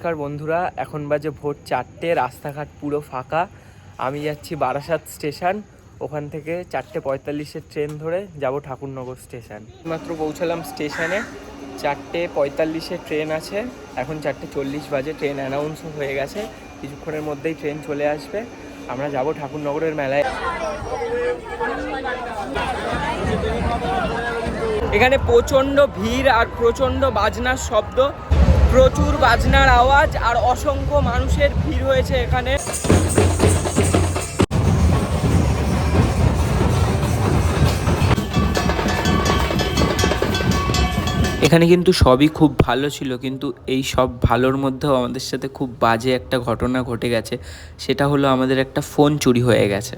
নমস্কার বন্ধুরা, এখন বাজে ভোর 4টে, রাস্তাঘাট পুরো ফাঁকা। আমি যাচ্ছি বারাসাত স্টেশন, ওখান থেকে 4:45-এর ট্রেন ধরে যাব ঠাকুরনগর স্টেশন। মাত্র পৌঁছালাম স্টেশনে, 4:45-এর ট্রেন আছে, এখন 4:40 বাজে। ট্রেন অ্যানাউন্স হয়ে গেছে, কিছুক্ষণের মধ্যেই ট্রেন চলে আসবে। আমরা যাব ঠাকুরনগরের মেলায়। এখানে প্রচণ্ড ভিড় আর প্রচণ্ড বাজনার শব্দ, প্রচুর বাজনার আওয়াজ আর অসংখ্য মানুষের ভিড় হয়েছে এখানে। এখানে কিন্তু সবই খুব ভালো ছিল, কিন্তু এই সব ভালোর মধ্যেও আমাদের সাথে খুব বাজে একটা ঘটনা ঘটে গেছে। সেটা হলো আমাদের একটা ফোন চুরি হয়ে গেছে।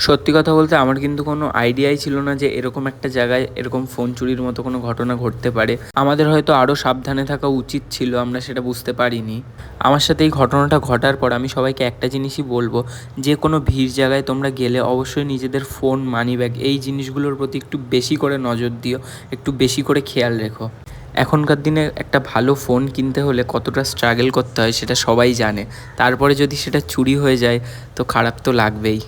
সত্যি কথা বলতে আমার কিন্তু কোনো আইডিয়াই ছিল না যে এরকম একটা জায়গায় এরকম ফোন চুরির মতো কোনো ঘটনা ঘটতে পারে। আমাদের হয়তো আরও সাবধানে থাকা উচিত ছিল, আমরা সেটা বুঝতে পারিনি। আমার সাথে এই ঘটনাটা ঘটার পর আমি সবাইকে একটা জিনিসই বলবো, যে কোনো ভিড় জায়গায় তোমরা গেলে অবশ্যই নিজেদের ফোন, মানি ব্যাগ এই জিনিসগুলোর প্রতি একটু বেশি করে নজর দিও, একটু বেশি করে খেয়াল রেখো। এখনকার দিনে একটা ভালো ফোন কিনতে হলে কতটা স্ট্রাগল করতে হয় সেটা সবাই জানে। তারপরে যদি সেটা চুরি হয়ে যায় তো খারাপ তো লাগবেই।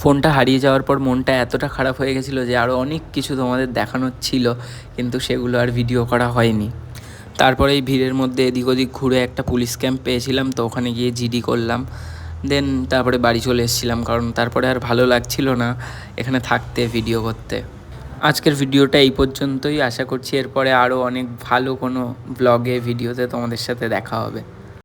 ফোনটা হারিয়ে যাওয়ার পর মনটা এতটা খারাপ হয়ে গেছিলো যে আরও অনেক কিছু তোমাদের দেখানোর ছিল, কিন্তু সেগুলো আর ভিডিও করা হয়নি। তারপরে এই ভিড়ের মধ্যে এদিক ওদিক ঘুরে একটা পুলিশ ক্যাম্প পেয়েছিলাম, তো ওখানে গিয়ে জিডি করলাম। দেন তারপরে বাড়ি চলে এসেছিলাম, কারণ তারপরে আর ভালো লাগছিল না এখানে থাকতে, ভিডিও করতে। আজকের ভিডিওটা এই পর্যন্তই। আশা করছি এরপরে আরও অনেক ভালো কোনো ব্লগে, ভিডিওতে তোমাদের সাথে দেখা হবে।